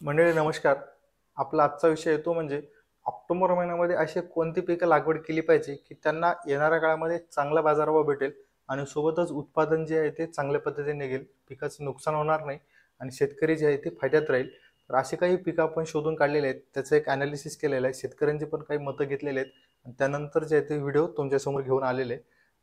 मंडळी नमस्कार. आपला आजचा विषय येतो म्हणजे ऑक्टोबर महिन्यामध्ये अशी कोणती पिकं लागवड केली पाहिजे, की त्यांना येणाऱ्या काळामध्ये चांगला बाजारभाव भेटेल आणि सोबतच उत्पादन जे आहे ते चांगल्या पद्धतीने निघेल. पिकाचं नुकसान होणार नाही आणि शेतकरी जे आहे ते फायद्यात राहील. तर अशी काही पिकं आपण शोधून काढलेले आहेत. त्याचं एक ॲनालिसिस केलेलं आहे. शेतकऱ्यांची पण काही मतं घेतलेली आहेत आणि त्यानंतर जे आहे ते व्हिडिओ तुमच्यासमोर घेऊन आलेले.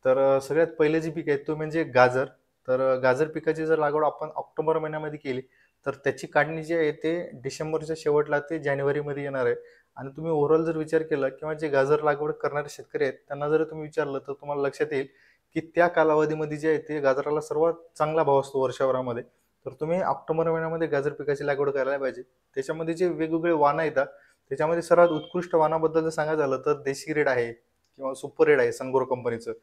तर सगळ्यात पहिले जी पीक आहे तो म्हणजे गाजर. तर गाजर पिकाची जर लागवड आपण ऑक्टोबर महिन्यामध्ये केली तर त्याची काढणी जी आहे ते डिसेंबरच्या शेवटला ते जानेवारीमध्ये येणार आहे. आणि तुम्ही ओव्हरऑल जर विचार केला किंवा जे गाजर लागवड करणारे शेतकरी आहेत त्यांना जर तुम्ही विचारलं तर तुम्हाला लक्षात येईल की त्या कालावधीमध्ये जे आहे ते गाजराला सर्वात चांगला भाव असतो वर्षभरामध्ये. तर तुम्ही ऑक्टोबर महिन्यामध्ये गाजर पिकाची लागवड करायला पाहिजे. त्याच्यामध्ये जे वेगवेगळे वाणं येतात त्याच्यामध्ये सर्वात उत्कृष्ट वाणाबद्दल जर सांगायचं झालं तर देशी रेड आहे किंवा सुपर रेड आहे संगोर कंपनीचं,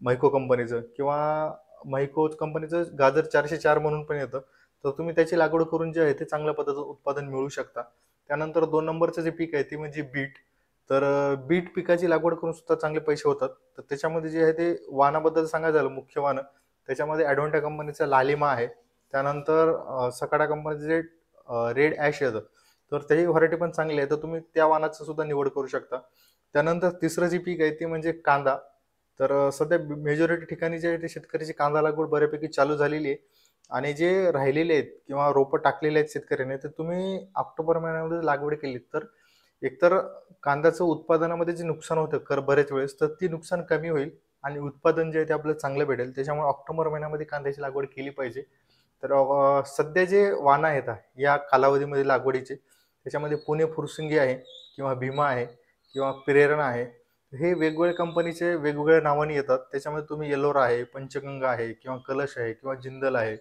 मैको कंपनीचं किंवा मैको कंपनीचं गाजर 404 म्हणून पण येतं. तर तुम्ही त्याची लागवड करून जे आहे ते चांगल्या पद्धतीचं उत्पादन मिळवू शकता. त्यानंतर 2 नंबरचं जे पीक आहे ते म्हणजे बीट. तर बीट पिकाची लागवड करून सुद्धा चांगले पैसे होतात. तर त्याच्यामध्ये जे आहे ते वाणाबद्दल सांगायचं झालं मुख्य वाण, त्याच्यामध्ये ॲडव्हान्टा कंपनीचा लालिमा आहे. त्यानंतर सकाडा कंपनीचं जे रेड ॲश येतं, तर त्याची व्हरायटी पण चांगली आहे. तर तुम्ही त्या वाणाचं सुद्धा निवड करू शकता. त्यानंतर तिसरं जे पीक आहे ते म्हणजे कांदा. तर सध्या मेजॉरिटी ठिकाणी जे आहे ते शेतकऱ्याची कांदा लागवड बऱ्यापैकी चालू झालेली आहे. आणि जे राहिलेले आहेत किंवा रोपं टाकलेले आहेत शेतकऱ्याने, तर तुम्ही ऑक्टोबर महिन्यामध्ये लागवड केली तर एकतर कांद्याचं उत्पादनामध्ये जे नुकसान होतं बऱ्याच वेळेस, तर ती नुकसान कमी होईल आणि उत्पादन जे आहे ते आपल्याला चांगलं भेटेल. त्याच्यामुळे ऑक्टोबर महिन्यामध्ये कांद्याची लागवड केली पाहिजे. तर सध्या जे वाण आहेत या कालावधीमध्ये लागवडीचे, त्याच्यामध्ये पुणे फुरसुंगी आहे किंवा भीमा आहे किंवा प्रेरणा आहे. हे वेगवेगळ्या कंपनीचे वेगवेगळ्या नावाने येतात. त्याच्यामध्ये तुम्ही येलोरा आहे, पंचगंगा आहे किंवा कलश आहे किंवा जिंदल आहे.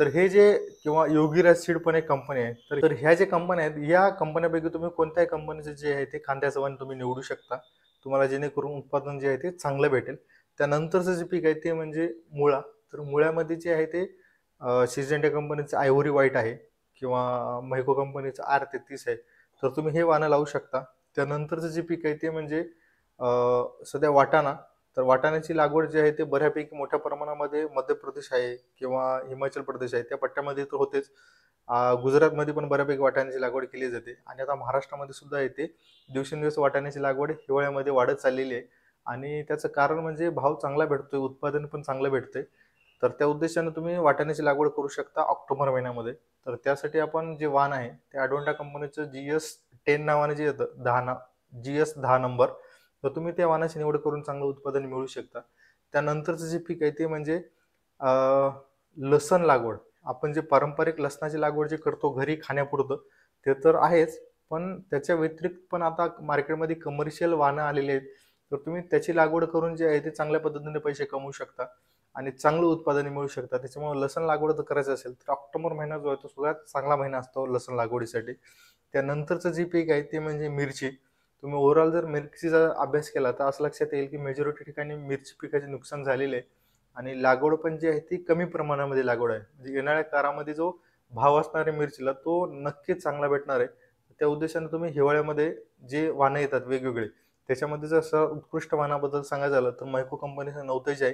तर हे जे किंवा योगीराज सीड पण एक कंपनी आहे. तर ह्या ज्या कंपन्या आहेत, या कंपन्यांपैकी तुम्ही कोणत्याही कंपनीचं जे आहे ते कांद्याचं वाण तुम्ही निवडू शकता. तुम्हाला जेणेकरून उत्पादन जे आहे ते चांगलं भेटेल. त्यानंतरचं जे पीक आहे ते म्हणजे मुळा. तर मुळ्यामध्ये जे आहे ते सिजेंटा कंपनीचं आयव्हरी व्हाईट आहे किंवा मैको कंपनीचं R33 आहे. तर तुम्ही हे वाणं लावू शकता. त्यानंतरचं जे पीक आहे ते म्हणजे सध्या वाटाणा. तर वाटाण्याची लागवड जी आहे ते बऱ्यापैकी मोठ्या प्रमाणामध्ये मध्य प्रदेश आहे किंवा हिमाचल प्रदेश आहे त्या पट्ट्यामध्ये तर होतेच. गुजरातमध्ये पण बऱ्यापैकी वाटाण्याची लागवड केली जाते आणि आता महाराष्ट्रामध्ये सुद्धा येते. दिवसेंदिवस वाटाण्याची लागवड हिवाळ्यामध्ये वाढत चाललेली आहे आणि त्याचं कारण म्हणजे भाव चांगला भेटतोय, उत्पादन पण चांगलं भेटतंय. तर त्या उद्देशाने तुम्ही वाटाण्याची लागवड करू शकता ऑक्टोबर महिन्यामध्ये. तर त्यासाठी आपण जे वाण आहे ते अडोंडा कंपनीचं GS10 नावाने जे येतं 10 नंबर. तर तुम्ही त्या वाणाची निवड करून चांगलं उत्पादन मिळवू शकता. त्यानंतरचं जे पीक आहे ते म्हणजे अ, लसण लागवड. आपण जे पारंपरिक लसणाची लागवड जे करतो घरी खाण्यापुरतं, ते तर आहेच. पण त्याच्या व्यतिरिक्त पण आता मार्केटमध्ये कमर्शियल वाहनं आलेली आहेत. तर तुम्ही त्याची लागवड करून जे आहे ते चांगल्या पद्धतीने पैसे कमवू शकता आणि चांगलं उत्पादन मिळवू शकता. त्याच्यामुळे लसण लागवड जर करायचं असेल, तर ऑक्टोबर महिना जो आहे तो सगळ्यात चांगला महिना असतो लसण लागवडीसाठी. त्यानंतरचं जे पीक आहे ते म्हणजे मिरची. तुम्ही ओव्हरऑल जर मिरचीचा अभ्यास केला तर असं लक्षात येईल की मेजॉरिटी ठिकाणी मिरची पिकाचे नुकसान झालेले आहे आणि लागवड पण जी आहे ती कमी प्रमाणामध्ये लागवड आहे. म्हणजे येणाऱ्या काळामध्ये जो भाव असणार आहे मिरचीला तो नक्कीच चांगला भेटणार आहे. त्या उद्देशाने तुम्ही हिवाळ्यामध्ये जे वाणं येतात वेगवेगळे, त्याच्यामध्ये जर असं उत्कृष्ट वाणाबद्दल सांगायचं झालं तर मैको कंपनीचं नवतेज आहे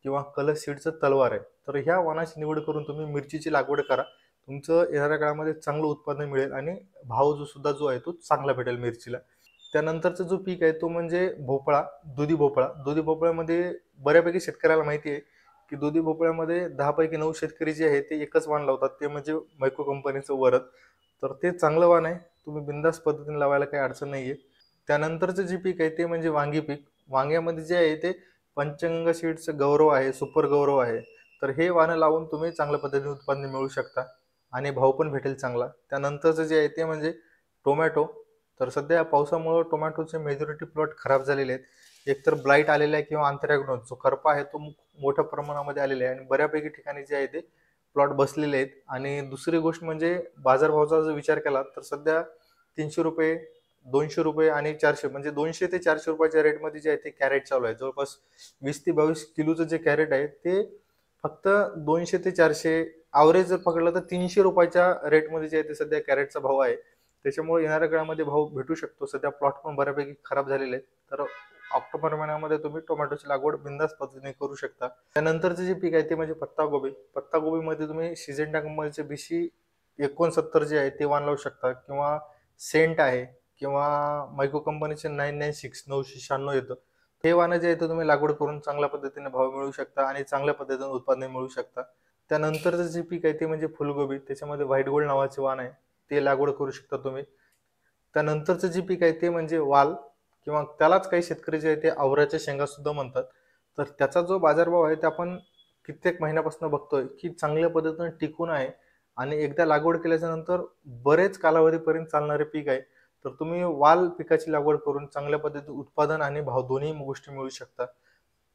किंवा कलर सीडचं तलवार आहे. तर ह्या वाणाची निवड करून तुम्ही मिरचीची लागवड करा. तुमचं येणाऱ्या काळामध्ये चांगलं उत्पादन मिळेल आणि भाव जो आहे तो चांगला भेटेल मिरचीला. त्यानंतरचा जो पीक आहे तो म्हणजे भोपळा, दुधी भोपळा. दुधी भोपळ्यामध्ये बऱ्यापैकी शेतकऱ्याला माहिती आहे, की दुधी भोपळ्यामध्ये 10 पैकी 9 शेतकरी जे आहेत ते एकच वाण लावतात. ते म्हणजे मैको कंपनीचं वरद. तर ते चांगलं वाण आहे. तुम्ही बिनधास्त पद्धतीने लावायला काही अडचण नाहीये. त्यानंतरचं जे पीक आहे ते म्हणजे वांगी पीक. वांग्यामध्ये जे आहे ते पंचगंगा सीड्सचं गौरव आहे, सुपर गौरव आहे. तर हे वाणं लावून तुम्ही चांगल्या पद्धतीने उत्पादन मिळवू शकता आणि भाव पण भेटेल चांगला. त्यानंतरचं जे आहे ते म्हणजे टोमॅटो. तर सध्या पावसामुळं टोमॅटोचे मेजॉरिटी प्लॉट खराब झालेले आहेत. एकतर ब्लाईट आलेला आहे किंवा अँथ्रॅकनोज जो करपा आहे तो मोठ्या प्रमाणामध्ये आलेला आहे आणि बऱ्यापैकी ठिकाणी जे आहे ते प्लॉट बसलेले आहेत. आणि दुसरी गोष्ट म्हणजे बाजारभावाचा जर विचार केला तर सध्या ₹300, ₹200 आणि 400 म्हणजे 200 ते 400 रुपयाच्या रेटमध्ये जे आहे ते कॅरेट चालू आहे. जवळपास 20 ते 22 किलोचं जे कॅरेट आहे ते फक्त 200 ते 400 ॲव्हरेज जर पकडलं तर ₹300 रेटमध्ये जे आहे ते सध्या कॅरेटचा भाव आहे. त्याच्यामुळे येणाऱ्या काळामध्ये भाव भेटू शकतो. सध्या प्लॉट पण बऱ्यापैकी खराब झालेले आहेत. तर ऑक्टोबर महिन्यामध्ये तुम्ही टोमॅटोची लागवड बिनधास्त पद्धतीने करू शकता. त्यानंतरचे जे पीक आहे ते म्हणजे पत्ताकोबी. पत्ताकोबीमध्ये तुम्ही सिजेंटा कंपनीचे BC 69 जे आहे ते वाण लावू शकता, किंवा सेंट आहे, किंवा मायको कंपनीचे 996 996 येतं. हे वाणं जे आहे ते तुम्ही लागवड करून चांगल्या पद्धतीने भाव मिळवू शकता आणि चांगल्या पद्धतीने उत्पादन मिळवू शकता. त्यानंतरचं जे पीक आहे ते म्हणजे फुलगोबी. त्याच्यामध्ये व्हाईट गोल्ड नावाचे वाण आहे, ते लागवड करू शकता तुम्ही. त्यानंतरचं जे पीक आहे ते म्हणजे वाल, किंवा त्यालाच काही शेतकरी जे आहे ते आवऱ्याच्या शेंगा सुद्धा म्हणतात. तर त्याचा जो बाजारभाव आहे ते आपण कित्येक महिन्यापासून बघतोय की चांगल्या पद्धतीने टिकून आहे, आणि एकदा लागवड केल्याच्या नंतर बरेच कालावधीपर्यंत चालणारे पीक आहे. तर तुम्ही वाल पिकाची लागवड करून चांगल्या पद्धतीने उत्पादन आणि भाव दोन्ही गोष्टी मिळू शकतात.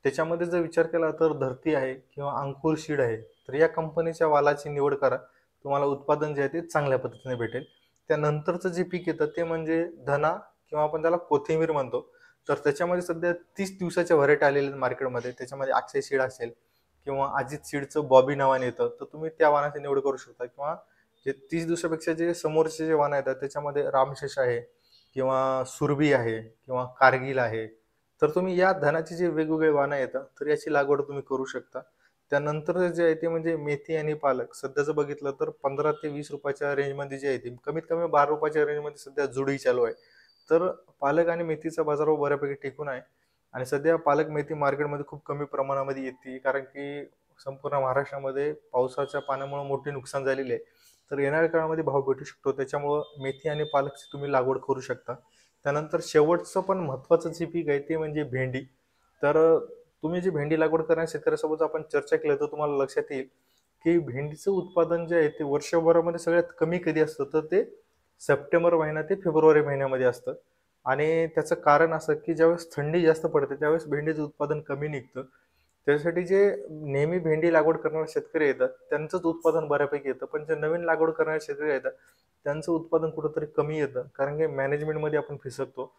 त्याच्यामध्ये जर विचार केला तर धरती आहे किंवा अंकुर सीड आहे, तर या कंपनीच्या वालाची निवड करा. तुम्हाला उत्पादन जे आहे ते चांगल्या पद्धतीने भेटेल. त्यानंतरचं जे पीक येतं ते म्हणजे धना, किंवा आपण त्याला कोथिंबीर म्हणतो. तर त्याच्यामध्ये सध्या 30 दिवसाच्या व्हरायटी आलेल्या आहेत मार्केटमध्ये. त्याच्यामध्ये अक्षय सीड असेल, किंवा अजित सीडचं बॉबी नावाने येतं, तर तुम्ही त्या वाणाची निवड करू शकता. किंवा जे 30 दिवसापेक्षा जे समोरचे जे वाण येतात त्याच्यामध्ये रामशेष आहे, किंवा सुरभी आहे, किंवा कारगिल आहे. तर तुम्ही या धनाचे जे वेगवेगळे वाणं येतात तर याची लागवड तुम्ही करू शकता. त्यानंतर जे आहे ते म्हणजे मेथी आणि पालक. सध्याचं बघितलं तर 15 ते 20 रुपयाच्या रेंजमध्ये जे आहे ते कमीत कमी 12 रुपयाच्या रेंजमध्ये सध्या जुडी चालू आहे. तर पालक आणि मेथीचा बाजारभाव बऱ्यापैकी टिकून आहे. आणि सध्या पालक मेथी मार्केटमध्ये खूप कमी प्रमाणामध्ये येते, कारण की संपूर्ण महाराष्ट्रामध्ये पावसाच्या पाण्यामुळे मोठे नुकसान झालेले आहे. तर येणाऱ्या काळामध्ये भाव भेटू शकतो, त्याच्यामुळं मेथी आणि पालकची तुम्ही लागवड करू शकता. त्यानंतर शेवटचं पण महत्त्वाचं जे पीक आहे ते म्हणजे भेंडी. तर तुम्ही जी भेंडी लागवड करणाऱ्या शेतकऱ्यासोबत आपण चर्चा केली तर तुम्हाला लक्षात येईल की भेंडीचं उत्पादन जे आहे ते वर्षभरामध्ये सगळ्यात कमी कधी असतं, तर ते सप्टेंबर महिना ते फेब्रुवारी महिन्यामध्ये असतं. आणि त्याचं कारण असं की ज्यावेळेस थंडी जास्त पडते त्यावेळेस भेंडीचं उत्पादन कमी निघतं. त्यासाठी जे नेहमी भेंडी लागवड करणारे शेतकरी येतात त्यांचंच उत्पादन बऱ्यापैकी येतं, पण जे नवीन लागवड करणारे शेतकरी येतात त्यांचं उत्पादन कुठंतरी कमी येतं, कारण की मॅनेजमेंटमध्ये आपण फिसकतो.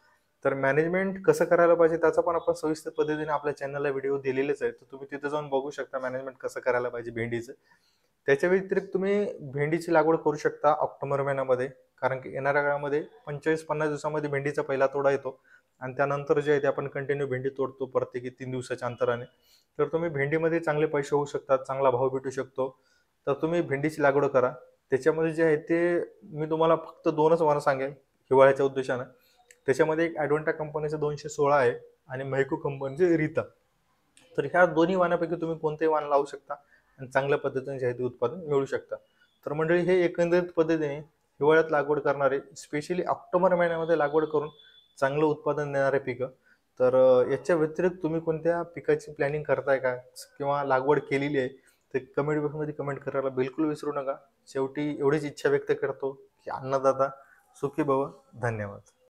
तर मॅनेजमेंट कसं करायला पाहिजे त्याचा पण आपण सविस्तर पद्धतीने आपल्या चॅनलला व्हिडिओ दिलेलेच आहे, तर तुम्ही तिथे जाऊन बघू शकता मॅनेजमेंट कसं करायला पाहिजे भेंडीचं. त्याच्या व्यतिरिक्त तुम्ही भेंडीची लागवड करू शकता ऑक्टोबर महिन्यामध्ये, कारण की येणाऱ्या काळामध्ये 25-50 दिवसामध्ये भेंडीचा पहिला तोडा येतो, आणि त्यानंतर जे आहे ते आपण कंटिन्यू भेंडी तोडतो प्रत्येकी 3 दिवसाच्या अंतराने. तर तुम्ही भेंडीमध्ये चांगले पैसे होऊ शकतात, चांगला भाव भेटू शकतो. तर तुम्ही भेंडीची लागवड करा. त्याच्यामध्ये जे आहे ते मी तुम्हाला फक्त 2च वाणं सांगेल हिवाळ्याच्या उद्देशानं. त्याच्यामध्ये एक ॲडव्हेंटा कंपनीचं 216 आहे, आणि मैको कंपनीचे रीता. तर ह्या दोन्ही वाणापैकी तुम्ही कोणतेही वाण लावू शकता आणि चांगल्या पद्धतीने जे आहे ते उत्पादन मिळवू शकता. तर मंडळी, हे एकंदरीत पद्धतीने हिवाळ्यात लागवड करणारे, स्पेशली ऑक्टोबर महिन्यामध्ये लागवड करून चांगलं उत्पादन देणारे पिकं. तर याच्या व्यतिरिक्त तुम्ही कोणत्या पिकाची प्लॅनिंग करताय का, किंवा लागवड केलेली आहे, ते कमेंट बॉक्समध्ये कमेंट करायला बिलकुल विसरू नका. शेवटी एवढीच इच्छा व्यक्त करतो की अन्नदाता सुखी भव. धन्यवाद.